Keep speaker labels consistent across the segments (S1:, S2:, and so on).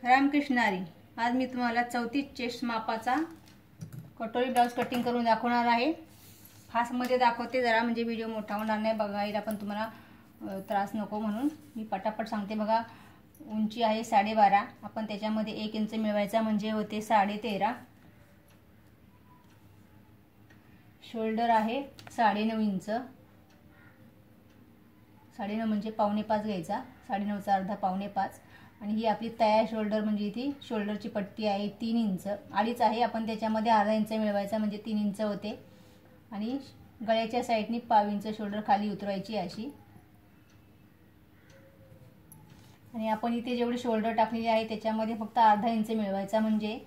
S1: रामकृष्ण हरी। आज मी तुम्हाला 34 चेस्ट मापाचा कटोरी ब्लाउज कटिंग करून दाखवणार आहे। फास्टमध्ये दाखवते जरा, म्हणजे व्हिडिओ मोठा होणार नाही, बघायला पण तुम्हाला त्रास नको म्हणून मी पटापट सांगते। बघा, उंची आहे 12.5, आपण त्याच्यामध्ये 1 इंच मिळवायचा म्हणजे होते 13.5। शोल्डर आहे 9.5 इंच, 9.5 म्हणजे 4.25 घ्यायचा, 9.5चा अर्धा 4.25। आणि ही आपली तयार शोल्डर म्हणजे ती शोल्डरची पट्टी आहे 3 इंच, 2.5 आहे, आपण त्याच्यामध्ये अर्धा इंच मिळवायचा म्हणजे 3 इंच होते। आणि गळ्याच्या साईडनी 1.5 इंच शोल्डर खाली उतरवायची अशी। आणि आपण इथे जेवढे शोल्डर टाकलेले आहे त्याच्यामध्ये फक्त अर्धा इंच मिळवायचा, म्हणजे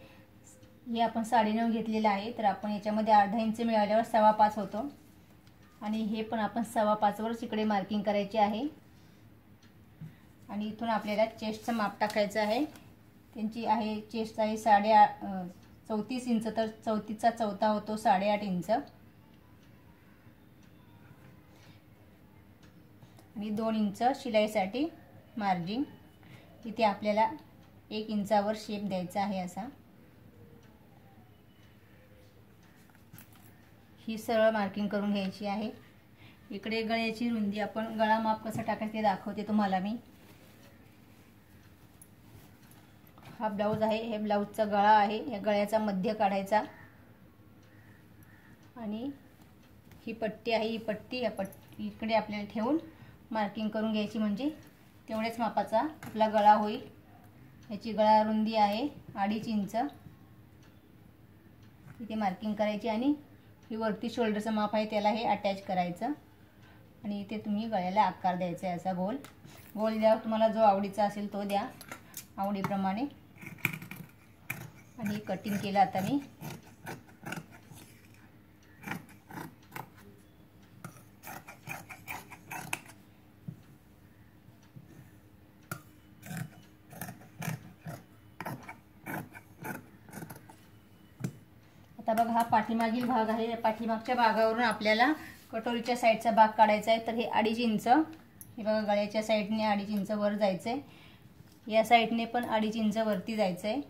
S1: हे आपण 9.5 घेतलेला आहे, तर आपण याच्यामध्ये अर्धा इंच मिळाल्यावर 5.25 होतो। आणि हे पण आपण 5.25 वरच इकडे मार्किंग करायची आहे। आणि इथून आपल्याला चेस्टचं माप टाकायचं आहे। त्यांची आहे चेस्ट आहे 34 इंच, तर 34चा चौथा होतो 8.5 इंच। आणि 2 इंच शिलाईसाठी मार्जिन, इथे आपल्याला 1 इंचावर शेप द्यायचा आहे असा। ही सरळ मार्किंग करून घ्यायची आहे। इकडे गळ्याची रुंदी, आपण गळा माप कसं टाकायचं ते दाखवते तुम्हाला मी। हा ब्लाउज आहे, हे ब्लाउजचा गळा आहे, या गळ्याचा मध्य काढायचा। आणि ही पट्टी आहे, ही पट्टी या पट्टी इकडे आपल्याला ठेवून मार्किंग करून घ्यायची, म्हणजे तेवढेच मापाचा आपला गळा होईल। याची गळा रुंदी आहे 2.5 इंच, इथे मार्किंग करायची। आणि ही वरती शोल्डरचं माप आहे त्याला हे अटॅच करायचं। आणि इथे तुम्ही गळ्याला आकार द्यायचा आहे असा गोल गोल द्या, तुम्हाला जो आवडीचा असेल तो द्या आवडीप्रमाणे। आणि कटिंग केलं आता मी। आता बघा, हा पाठीमागील भाग आहे, पाठीमागच्या भागावरून आपल्याला कटोरीच्या साईडचा भाग काढायचा आहे। तर हे 2.5 इंच, हे बघा गळ्याच्या साईडने 2.5 इंच वर जायचंय, या साईडने पण 2.5 इंच वरती जायचंय।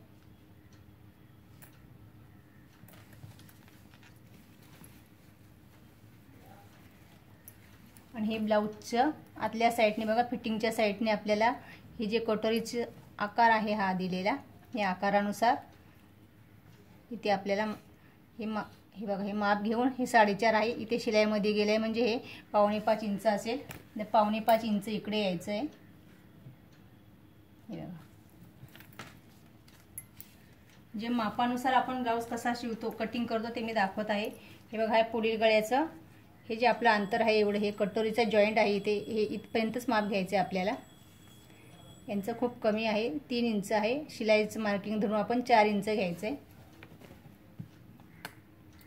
S1: आणि हे ब्लाउजच्या आतल्या साईडने बघा, फिटिंगच्या साईडने आपल्याला हे जे कटोरीचे आकार आहे हा दिलेला, या आकारानुसार इथे आपल्याला हे बघा, हे माप घेऊन हे 4.5 आहे, इथे शिलाईमध्ये गेले म्हणजे हे 4.25 इंच असेल, तर 4.25 इंच इकडे यायचं आहे। हे बघा, जे मापानुसार आपण ब्लाउज कसा शिवतो, कटिंग करतो ते मी दाखवत आहे। हे बघा, हे पुढील गळ्याचं हे जे आपलं अंतर आहे एवढं, हे कटोरीचा जॉईंट आहे इथे, हे इथपर्यंतच माप घ्यायचं आहे आपल्याला। यांचं खूप कमी आहे, 3 इंच आहे, शिलाईचं मार्किंग धरून आपण 4 इंच घ्यायचं आहे।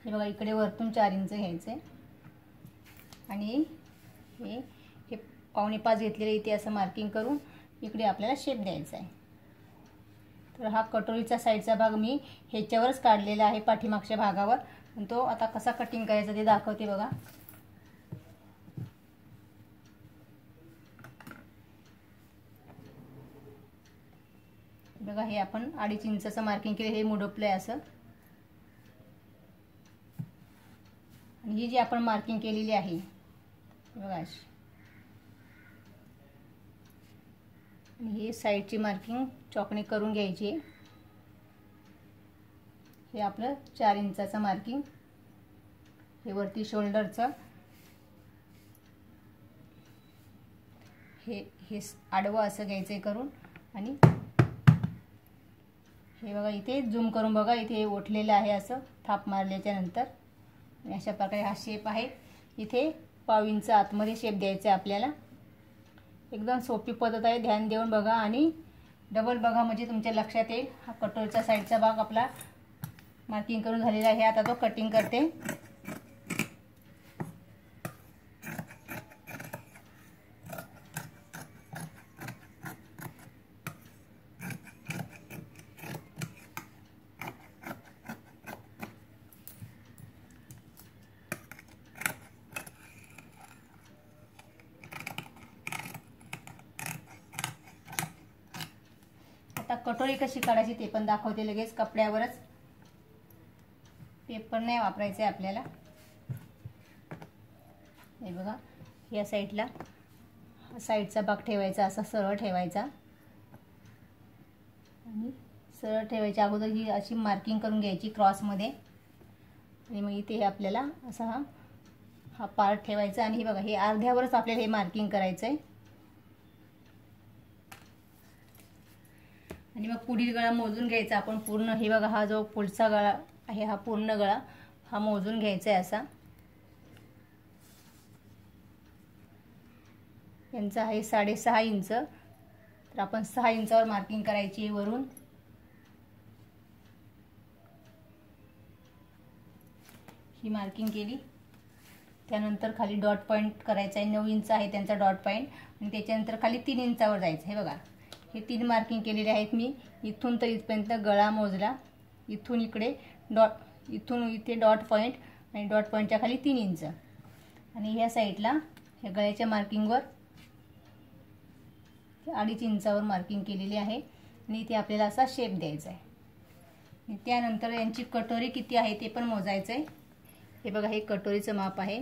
S1: हे बघा, इकडे वरतून 4 इंच घ्यायचे आणि हे 4.25 घेतलेले इथे असं मार्किंग करून इकडे आपल्याला शेप द्यायचा आहे। तर हा कटोरीचा साईडचा भाग मी ह्याच्यावरच काढलेला आहे, पाठीमागच्या भागावर, पण तो आता कसा कटिंग करायचा ते दाखवते बघा। बघा, हे आपण 2.5 इंचाचं मार्किंग केले, हे मुडपलंय असं। आणि ही जी आपण मार्किंग केलेली आहे बघा अशी, ही साईडची मार्किंग चॉकने करून घ्यायची। हे आपलं 4 इंचाचं मार्किंग, हे वरती शोल्डरचं हे आडवं असं घ्यायचंय करून। आणि हे बघा, इथे झूम करून बघा, इथे ओठलेलं आहे असं थाप मारल्याच्या नंतर। अशा प्रकारे हा शेप आहे, इथे 1.5 इंच आतमध्ये शेप द्यायचा आहे आपल्याला। एकदम सोपी पद्धत आहे, ध्यान देऊन बघा आणि डबल बघा, म्हणजे तुमच्या लक्षात येईल। हा कटोरीचा साईडचा भाग आपला मार्किंग करून झालेला आहे, आता तो कटिंग करते। आता कटोरी कशी काढायची ते पण दाखवते लगेच. कपड्यावरच, पेपर नाही वापरायचं आहे आपल्याला. हे बघा, या साईडला साईडचा भाग ठेवायचा, असा सरळ ठेवायचा आणि सरळ ठेवायच्या अगोदर ही अशी मार्किंग करून घ्यायची क्रॉसमध्ये. आणि मग इथे आपल्याला असा हा पार्ट ठेवायचा. आणि हे बघा, हे अर्ध्यावरच आपल्याला हे मार्किंग करायचं आहे. आणि मग पुढील गळा मोजून घ्यायचा आपण पूर्ण. हे बघा, हा जो पुढचा गळा आहे हा पूर्ण गळा हा मोजून घ्यायचा आहे असा. यांचा आहे 6.5 इंच, तर आपण 6 इंचावर मार्किंग करायची वरून. ही मार्किंग केली, त्यानंतर खाली डॉट पॉइंट करायचा आहे. 9 इंच आहे त्यांचा डॉट पॉइंट. आणि त्याच्यानंतर खाली 3 इंचावर जायचं. हे बघा, हे 3 मार्किंग केलेले आहेत मी. इथून तर इथपर्यंत गळा मोजला, इथून इकडे डॉट, इथून इथे डॉट पॉइंट आणि डॉट पॉइंटच्या खाली 3 इंच. आणि ह्या साईडला ह्या गळ्याच्या मार्किंगवर 2.5 इंचावर मार्किंग केलेली आहे. आणि इथे आपल्याला असा शेप द्यायचा आहे. त्यानंतर यांची कटोरी किती आहे ते पण मोजायचं आहे. हे बघा, हे कटोरीचं माप आहे.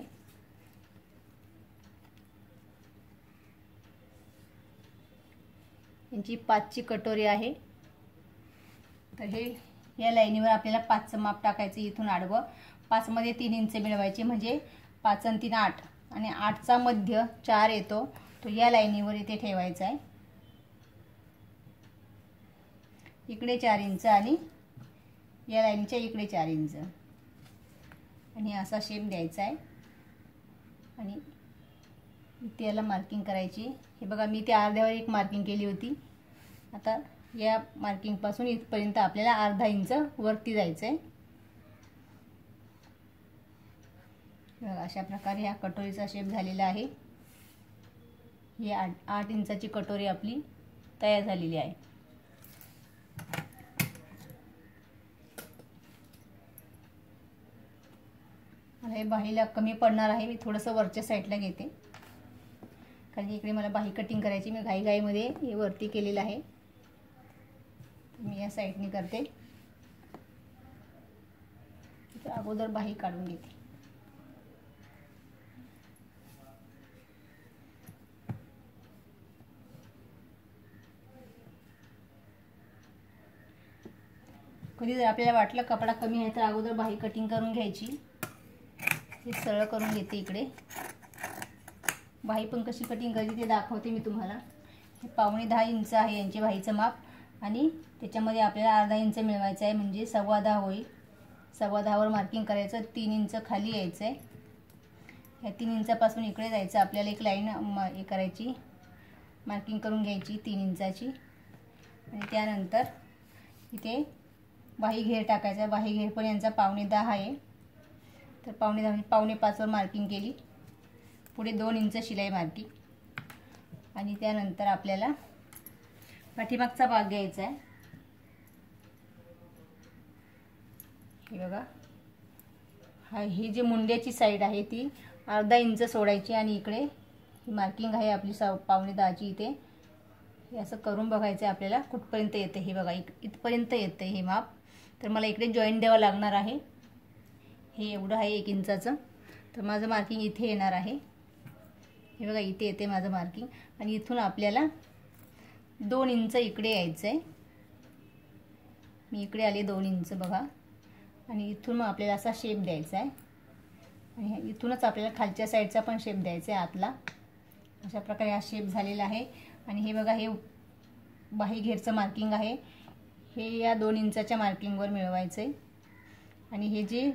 S1: यांची 5ची कटोरी आहे. तर हे या लाईनीवर आपल्याला 5चं माप टाकायचं. इथून आडवं 5 मध्ये 3 इंच मिळवायचे, म्हणजे 5 आणि 3 8. आणि 8चा मध्य 4 येतो, तो या लाईनीवर इथे ठेवायचा आहे. इकडे 4 इंच आणि या लाईनच्या इकडे 4 इंच. आणि असा शेप द्यायचा आहे. आणि इथे याला मार्किंग करायची. हे बघा, मी त्या अर्ध्यावर एक मार्किंग केली होती. आता या मार्किंग पासून इथपर्यंत आपल्याला 1/2 इंच वरती जायचं आहे. बघा, अशा प्रकारे ह्या कटोरीचा शेप झालेला आहे. ही 8 इंचाची कटोरी आपली तयार झालेली आहे. हे बाहीला कमी पडणार आहे. मी थोडंसं वरच्या साईडला घेते, कारण इकडे मला बाही कटिंग करायची. मी घाईघाईमध्ये हे वरती केलेलं आहे. मी या साईडने करते. अगोदर बाही काढून घेते. कधी जर आपल्याला वाटलं कपडा कमी आहे तर अगोदर बाही कटिंग करून घ्यायची. हे सरळ करून घेते. इकडे बाही पण कशी कटिंग करायची ते दाखवते मी तुम्हाला. हे 9.25 इंच आहे यांचे बाहीचं माप. आणि त्याच्यामध्ये आपल्याला 1/2 इंच मिळवायचं आहे, म्हणजे 10.25 होईल. 10.25वर मार्किंग करायचं. 3 इंच खाली यायचं आहे. ह्या 3 इंचापासून इकडे जायचं. आपल्याला एक लाईन हे करायची, मार्किंग करून घ्यायची 3 इंचाची. आणि त्यानंतर इथे बाही घेर टाकायचा. बाही घेर पण यांचा 9.25 आहे, तर 9.25 म्हणजे 4.25वर मार्किंग केली. पुढे 2 इंच शिलाई मार्किंग. आणि त्यानंतर आपल्याला पाठीमागचा भाग घ्यायचा आहे. हे बघा, ही जी मुंड्याची साईड आहे ती 1/2 इंच सोडायची. आणि इकडे ही मार्किंग आहे आपली 9.25ची. इथे हे असं करून बघायचं आहे आपल्याला कुठपर्यंत येते. हे बघा, इथपर्यंत येते हे माप. तर मला इकडे जॉईंट द्यावं लागणार आहे. हे एवढं आहे 1 इंचाचं, तर माझं मार्किंग इथे येणार आहे. हे बघा, इथे येते माझं मार्किंग. आणि इथून आपल्याला 2 इंच इकडे यायचं आहे. मी इकडे आले 2 इंच बघा. आणि इथून मग आपल्याला असा शेप द्यायचा आहे. आणि इथूनच आपल्याला खालच्या साईडचा पण शेप द्यायचा आहे आतला. अशा प्रकारे हा शेप झालेला आहे. आणि हे बघा, हे बाही घेरचं मार्किंग आहे. हे या 2 इंचाच्या मार्किंगवर मिळवायचं आहे. आणि हे जे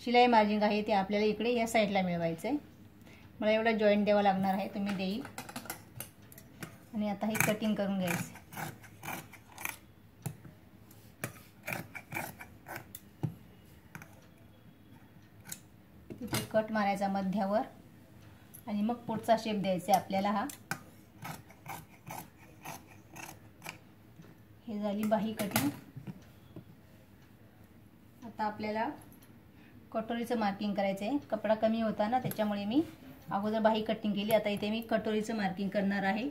S1: शिलाई मार्जिंग आहे ते आपल्याला इकडे या साईडला मिळवायचं आहे. मला एवढा जॉईंट द्यावा लागणार आहे, तुम्ही देईल. आणि आता हे कटिंग करून घ्यायचं. तिथे कट मारायचा मध्यावर. आणि मग पुढचा शेप द्यायचा आहे आपल्याला. हा हे झाली बाही कटिंग. आता आपल्याला कटोरीचं मार्किंग करायचं आहे. कपडा कमी होता ना, त्याच्यामुळे मी अगोदर बाही कटिंग केली. आता इथे मी कटोरीचं मार्किंग करणार आहे.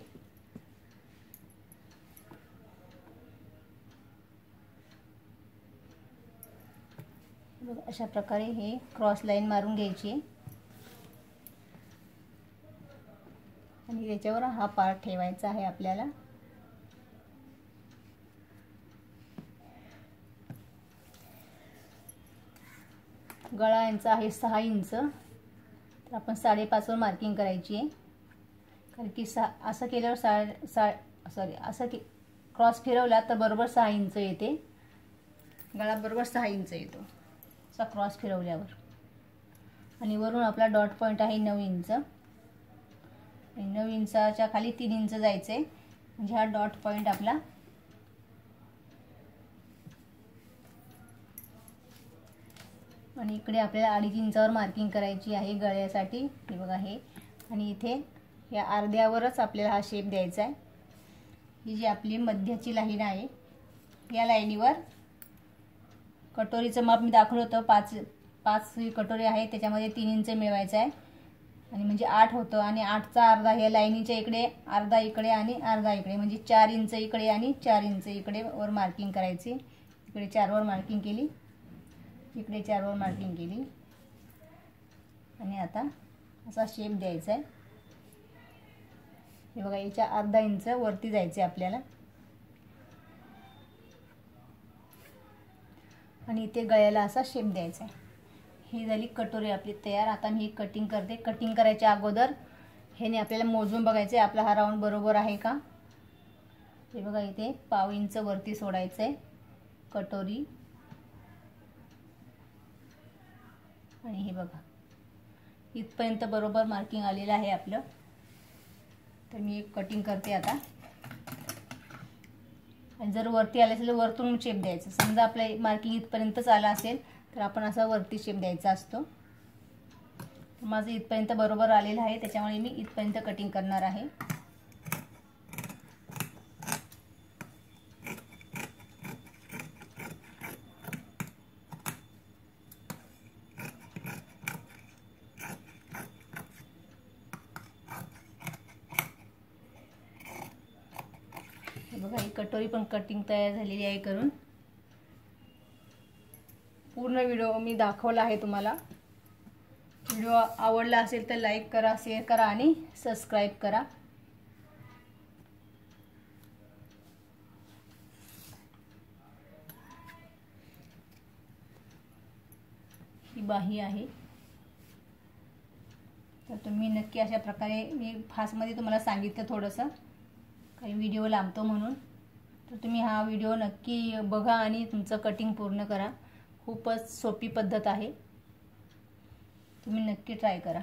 S1: बघा अशा प्रकारे हे क्रॉस लाईन मारून घ्यायची आणि त्याच्यावर हा पार्ट ठेवायचा आहे आपल्याला। गळा यांचा आहे 6 इंच, तर आपण 5.5 वर मार्किंग करायची आहे, कारण की असं केल्यावर असं की क्रॉस फिरवला तर बरोबर 6 इंच येते, गळा बरोबर 6 इंच येतो असा क्रॉस फिरवल्यावर। आणि वरून आपला डॉट पॉइंट आहे 9 इंच, आणि 9 इंचाच्या खाली 3 इंच जायचं आहे, म्हणजे हा डॉट पॉइंट आपला आणि इकडे आपल्याला 2.5 इंचावर मार्किंग करायची आहे गळ्यासाठी। हे बघा हे, आणि इथे या अर्ध्यावरच आपल्याला हा शेप द्यायचा आहे। ही जी आपली मध्याची लाईन आहे या लाईनीवर कटोरीचं माप मी दाखवलं होतं, 5 कटोरी आहे, त्याच्यामध्ये 3 इंच मिळवायचं आहे, आणि म्हणजे 8 होतं, आणि 8चा अर्धा या लाईनीच्या इकडे, अर्धा इकडे आणि अर्धा इकडे, म्हणजे 4 इंच इकडे आणि 4 इंच इकडे वर मार्किंग करायची। इकडे 4 वर मार्किंग केली, इकडे 4 वर मार्किंग केली, आणि आता असा शेप द्यायचा आहे। हे बघा याच्या अर्धा इंच वरती जायचे आपल्याला, आणि इथे गळ्याला असा शेप द्यायचा आहे। ही झाली कटोरी आपली तयार। आता मी कटिंग करते। कटिंग करायच्या अगोदर ह्याने आपल्याला मोजून बघायचं आहे आपला हा राऊंड बरोबर आहे का। हे बघा इथे 1/2 इंच वरती सोडायचं आहे कटोरी, आणि हे बघा इथपर्यंत बरोबर मार्किंग आलेलं आहे आपलं। तर मी एक कटिंग करते आता, आणि जर वरती आले असेल तर वरतून शेप द्यायचा। समजा आपलं मार्किंग इथपर्यंतच आलं असेल तर आपण असा वरती शेप द्यायचा असतो। माझं इथपर्यंत बरोबर आलेलं आहे, त्याच्यामुळे मी इथपर्यंत कटिंग करणार आहे। बघा ही कटोरी पण कटिंग तयार झालेली आहे करून। पूर्ण व्हिडिओ मी दाखवला आहे तुम्हाला। व्हिडिओ आवडला असेल तर लाईक करा, शेअर करा आणि सबस्क्राईब करा। ही बाही आहे, तर तुम्ही नक्की अशा प्रकारे, मी फास्टमध्ये तुम्हाला सांगितलं थोडंसं, काही व्हिडिओ लांबतो म्हणून, तर तुम्ही हा व्हिडिओ नक्की बघा आणि तुमचं कटिंग पूर्ण करा। खूपच सोपी पद्धत आहे, तुम्ही नक्की ट्राय करा।